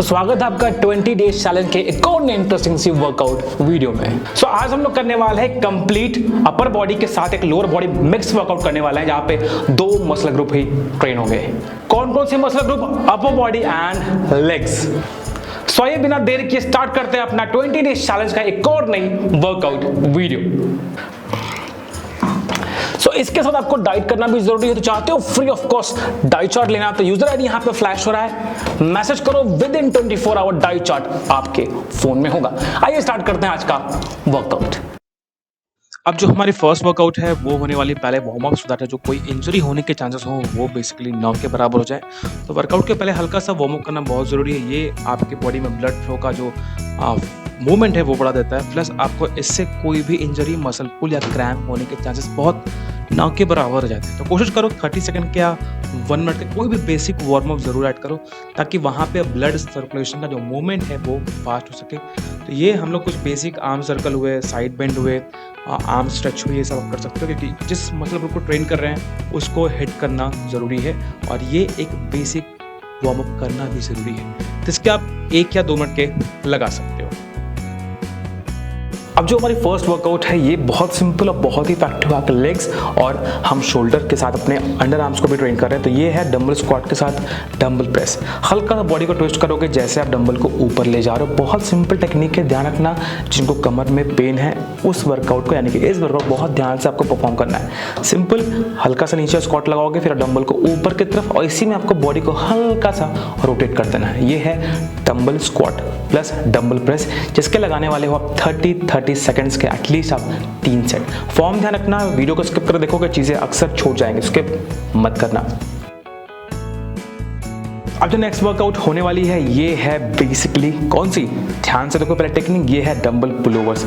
स्वागत है आपका 20 डेज चैलेंज के एक और इंटरेस्टिंग सी वर्कआउट वीडियो में। आज हम लोग करने वाले हैं कंप्लीट अपर बॉडी के साथ एक लोअर बॉडी मिक्स वर्कआउट करने वाला है, जहां पे दो मसल ग्रुप ही ट्रेन होंगे। कौन कौन से muscle group? Upper body and legs. ये बिना देर किए स्टार्ट करते हैं अपना 20 डेज चैलेंज का एक और नई वर्कआउट वीडियो। इसके साथ आपको डाइट करना भी जरूरी है, तो चाहते हो free of cost diet chart लेना तो यूजर आईडी यहां पे फ्लैश हो रहा है, मैसेज करो, within 24 hour diet chart आपके फोन में होगा। आइए स्टार्ट करते हैं आज का वर्कआउट। अब जो हमारी फर्स्ट वर्कआउट है वो होने वाली पहले वार्म अप, सो दैट है जो कोई इंजरी होने के चांसेस हो वो बेसिकली न के बराबर हो जाए। तो वर्कआउट के पहले हल्का सा वार्म अप करना बहुत ज़रूरी है। ये आपके बॉडी में ब्लड फ्लो का जो मूवमेंट है वो बढ़ा देता है, प्लस आपको इससे कोई भी इंजरी, मसल पुल या क्रैम्प होने के चांसेस बहुत न के बराबर हो जाते हैं। तो कोशिश करो 30 सेकंड के या 1 मिनट के कोई भी बेसिक वार्म अप जरूर ऐड करो, ताकि वहाँ पे ब्लड सर्कुलेशन का जो मूवमेंट है वो फास्ट हो सके। तो ये हम लोग कुछ बेसिक आर्म सर्कल हुए, साइड बेंड हुए, आर्म स्ट्रेच हुई, ये सब आप कर सकते हो, क्योंकि जिस मसल ग्रुप को ट्रेन कर रहे हैं उसको हिट करना ज़रूरी है और ये एक बेसिक वार्म अप करना भी ज़रूरी है। तो इसके आप 1 या 2 मिनट के लगा सकते हो। अब जो हमारी फर्स्ट वर्कआउट है ये बहुत सिंपल और बहुत ही इफेक्टिव है। लेग्स और हम शोल्डर के साथ अपने अंडर आर्म्स को भी ट्रेन कर रहे हैं। तो ये है डंबल स्क्वाट के साथ डंबल प्रेस। हल्का सा बॉडी को ट्विस्ट करोगे जैसे आप डंबल को ऊपर ले जा रहे हो। बहुत सिंपल टेक्निक है, ध्यान रखना। जिनको कमर में पेन है उस वर्कआउट को, यानी कि इस वर्कआउट बहुत ध्यान से आपको परफॉर्म करना है। सिंपल हल्का सा नीचे स्क्वाट लगाओगे, फिर डंबल को ऊपर की तरफ और इसी में आपको बॉडी को हल्का सा रोटेट कर देना है। ये है dumbbell squat plus dumbbell press, जिसके लगाने वाले हो आप 30 सेकंड्स के एटलीस्ट आप 3 सेट। फॉर्म ध्यान रखना, वीडियो को स्किप कर देखोगे चीजें अक्सर छूट जाएंगे, स्किप मत करना। अब जो नेक्स्ट वर्कआउट होने वाली है ये है बेसिकली कौन सी, ध्यान से देखो पहले टेक्निक। ये है डंबल पुलोवर्स।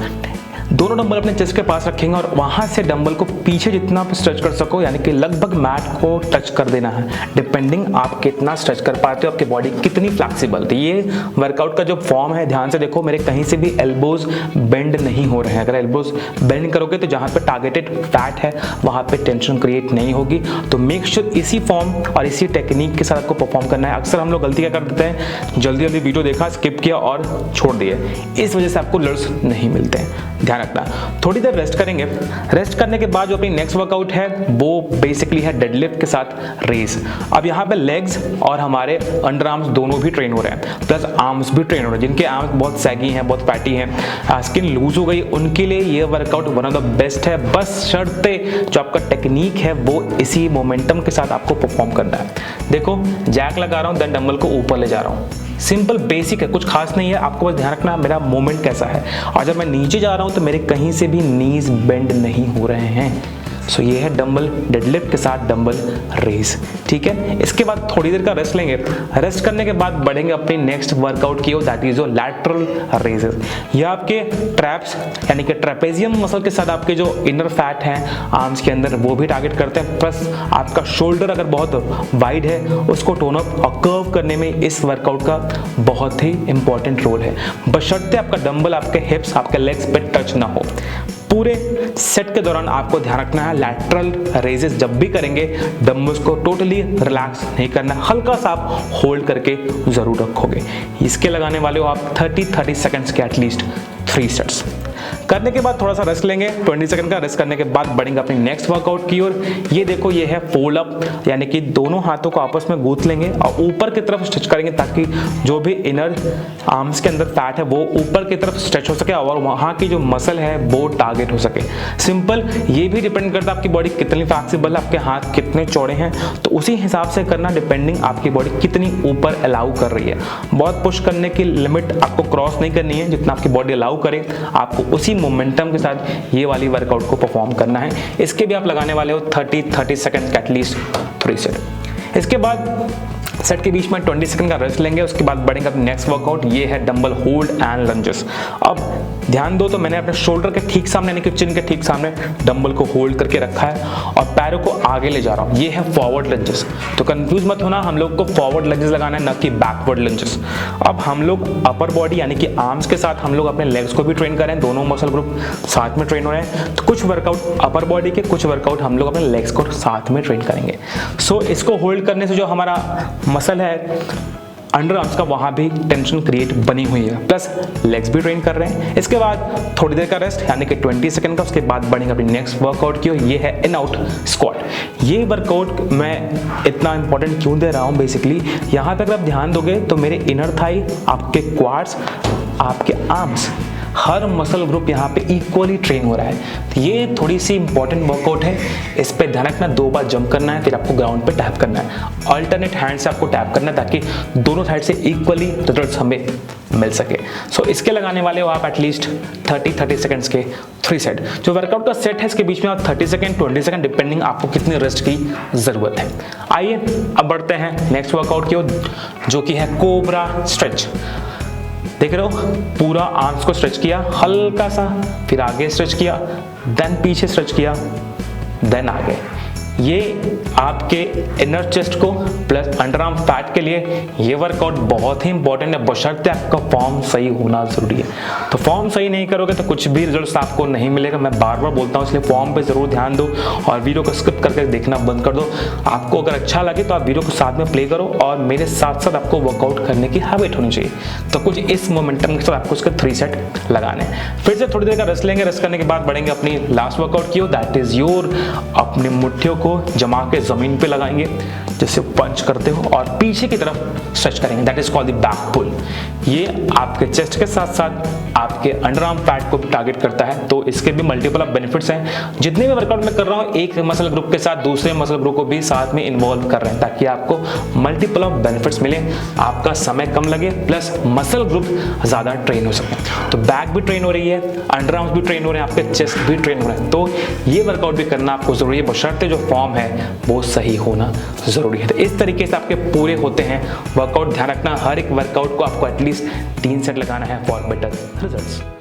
दोनों डंबल अपने चेस्ट के पास रखेंगे और वहां से डंबल को पीछे जितना आप स्ट्रेच कर सको, यानी कि लगभग मैट को टच कर देना है। डिपेंडिंग आप कितना स्ट्रेच कर पाते हो, आपकी बॉडी कितनी फ्लेक्सिबल। तो ये वर्कआउट का जो फॉर्म है ध्यान से देखो, मेरे कहीं से भी एल्बोज बेंड नहीं हो रहे हैं। अगर एल्बोज बेंड करोगे तो जहां पे टारगेटेड फैट है वहां पे टेंशन क्रिएट नहीं होगी। तो मेक श्योर इसी फॉर्म और इसी टेक्निक के साथ आपको परफॉर्म करना है। अक्सर हम लोग गलती क्या कर देते हैं, जल्दी जल्दी वीडियो देखा, स्किप किया और छोड़ दिए, इस वजह से आपको रिजल्ट्स नहीं मिलते हैं। ध्यान रखना। थोड़ी देर रेस्ट करेंगे। रेस्ट करने के बाद जो अपनी नेक्स्ट वर्कआउट है वो बेसिकली है डेडलिफ्ट के साथ रेज। अब यहाँ पे लेग्स और हमारे अंडर आर्म्स दोनों भी ट्रेन हो रहे हैं, प्लस आर्म्स भी ट्रेन हो रहे हैं। जिनके आर्म्स बहुत सैगी हैं, बहुत फैटी हैं, स्किन लूज हो गई, उनके लिए ये workout one of the best है। बस शर्ते जो आपका टेक्निक है वो इसी मोमेंटम के साथ आपको परफॉर्म करना है। देखो जैक लगा रहा हूँ, देन डंबल को ऊपर ले जा रहा हूँ। सिंपल बेसिक है, कुछ खास नहीं है। आपको बस ध्यान रखना मेरा मूवमेंट कैसा है, और जब मैं नीचे जा रहा हूं तो मेरे कहीं से भी नीज बेंड नहीं हो रहे हैं। सो ये है डंबल डेडलिफ्ट के साथ डंबल रेस। ठीक है, इसके बाद थोड़ी देर का रेस्ट लेंगे। रेस्ट करने के बाद बढ़ेंगे अपनी नेक्स्ट वर्कआउट की ओर, that is your lateral raises. ये आपके ट्रैप्स यानी कि ट्रेपेजियम मसल के साथ आपके जो इनर फैट हैं आर्म्स के अंदर वो भी टारगेट करते हैं, प्लस आपका शोल्डर अगर बहुत वाइड है उसको टोन अप और कर्व करने में इस वर्कआउट का बहुत ही इंपॉर्टेंट रोल है। बशर्ते आपका डंबल आपके हिप्स, आपके लेग्स पे टच ना हो। पूरे सेट के दौरान आपको ध्यान रखना है लैटरल रेजेस जब भी करेंगे डंबल्स को टोटली रिलैक्स नहीं करना, हल्का सा आप होल्ड करके जरूर रखोगे। इसके लगाने वाले हो आप 30 सेकंड्स के एटलीस्ट 3 सेट्स। करने के बाद थोड़ा सा रेस्ट लेंगे, 20 सेकंड का रेस्ट करने के बाद बढ़ेंगे अपनी नेक्स्ट वर्कआउट की ओर। ये देखो ये है फोल्ड अप, यानी कि दोनों हाथों को आपस में गूंथ लेंगे और ऊपर की तरफ स्ट्रेच करेंगे, ताकि जो भी इनर आर्म्स के अंदर फैट है वो ऊपर की तरफ स्ट्रेच हो सके और वहाँ की जो मसल है वो टारगेट हो सके। सिंपल, ये भी डिपेंड करता है आपकी बॉडी कितनी फ्लेक्सिबल है, आपके हाथ कितने चौड़े हैं, तो उसी हिसाब से करना, डिपेंडिंग आपकी बॉडी कितनी ऊपर अलाउ कर रही है। बहुत पुश करने की लिमिट आपको क्रॉस नहीं करनी है, जितना आपकी बॉडी अलाउ करे आपको उसी मोमेंटम के साथ ये वाली वर्कआउट को परफॉर्म करना है। इसके भी आप लगाने वाले हो 30 सेकंड एटलीस्ट 3 सेट। इसके बाद सेट के बीच में 20 सेकंड का रेस्ट लेंगे। उसके बाद बढ़ेंगे अपने नेक्स्ट वर्कआउट, ये है डंबल होल्ड एंड लंजेस। अब ध्यान दो तो मैंने अपने शोल्डर के ठीक सामने यानी कि चिन के ठीक सामने डंबल को होल्ड करके रखा है और पैरों को आगे ले जा रहा हूँ। ये है फॉरवर्ड लंजेस। तो कंफ्यूज मत होना, हम लोग को फॉरवर्ड लंजेस लगाना है, न कि बैकवर्ड लंजेस। अब हम लोग अपर बॉडी यानी कि आर्म्स के साथ हम लोग अपने लेग्स को भी ट्रेन कर रहे हैं, दोनों मसल ग्रुप साथ में ट्रेन हो रहे हैं। तो कुछ वर्कआउट अपर बॉडी के, कुछ वर्कआउट हम लोग अपने लेग्स को साथ में ट्रेन करेंगे। सो इसको होल्ड करने से जो हमारा मसल है अंडर आर्म्स का वहाँ भी टेंशन क्रिएट बनी हुई है, प्लस लेग्स भी ट्रेन कर रहे हैं। इसके बाद थोड़ी देर का रेस्ट यानी कि 20 सेकंड का, उसके बाद बढ़ेंगे अपनी नेक्स्ट वर्कआउट की, ये है इन आउट स्क्वाट। ये वर्कआउट मैं इतना इंपॉर्टेंट क्यों दे रहा हूँ, बेसिकली यहाँ पे अगर आप ध्यान दोगे तो मेरे इनर थाई, आपके क्वाड्स, आपके आर्म्स, हर मसल ग्रुप यहाँ पे इक्वली ट्रेन हो रहा है। तो ये थोड़ी सी इंपॉर्टेंट वर्कआउट है, इस पे ध्यान रखना। 2 बार जंप करना है, फिर आपको ग्राउंड पे टैप करना है, अल्टरनेट हैंड से आपको टैप करना है ताकि दोनों साइड से इक्वली रिजल्ट्स हमें मिल सके। सो इसके लगाने वाले हो आप एटलीस्ट 30 सेकंड्स के 3 सेट। जो वर्कआउट का सेट है इसके बीच में आप 30 सेकंड 20 सेकंड डिपेंडिंग आपको कितने रेस्ट की जरूरत है। आइए अब बढ़ते हैं नेक्स्ट वर्कआउट की ओर, जो कि है कोबरा स्ट्रेच। देख रहे हो, पूरा आर्म्स को स्ट्रेच किया हल्का सा, फिर आगे स्ट्रेच किया, देन पीछे स्ट्रेच किया, देन आगे। ये आपके इनर चेस्ट को प्लस अंडर आर्म फैट के लिए ये वर्कआउट बहुत ही इंपॉर्टेंट है, बशर्ते आपका फॉर्म सही होना जरूरी है। तो फॉर्म सही नहीं करोगे तो कुछ भी रिजल्ट्स आपको नहीं मिलेगा। मैं बार बार बोलता हूँ, इसलिए फॉर्म पे जरूर ध्यान दो और वीडियो को स्किप करके देखना बंद कर दो। आपको अगर अच्छा लगे तो आप वीडियो को साथ में प्ले करो और मेरे साथ साथ आपको वर्कआउट करने की हैबिट होनी चाहिए। तो कुछ इस मोमेंटम के साथ आपको उसके 3 सेट लगाने हैं। फिर से थोड़ी देर का रेस्ट लेंगे, रेस्ट करने के बाद बढ़ेंगे अपनी लास्ट वर्कआउट की, दैट इज योर अपनी मुट्ठियों को जमा के जमीन पे लगाएंगे जैसे पंच करते हो और पीछे की तरफ स्ट्रेच करेंगे, that is called the back pull. ये आपके चेस्ट के साथ साथ आपके अंडर आर्म फैट को भी टारगेट करता है, तो इसके भी मल्टीपल ऑफ बेनिफिट्स हैं। जितने भी वर्कआउट मैं कर रहा हूँ एक मसल ग्रुप के साथ दूसरे मसल ग्रुप को भी साथ में इन्वॉल्व कर रहे हैं ताकि आपको मल्टीपल ऑफ बेनिफिट्स मिले, आपका समय कम लगे, प्लस मसल ग्रुप ज्यादा ट्रेन हो सके। तो बैक भी ट्रेन हो रही है, अंडर आर्म्स भी ट्रेन हो रहे हैं, आपके चेस्ट भी ट्रेन हो रहे हैं। तो ये वर्कआउट भी करना आपको जरूरी है, बशर्ते जो फॉर्म है वो सही होना जरूरी है। तो इस तरीके से आपके पूरे होते हैं वर्कआउट। ध्यान रखना, हर एक वर्कआउट को आपको एटलीस्ट 3 सेट लगाना है फॉर बेटर रिजल्ट्स।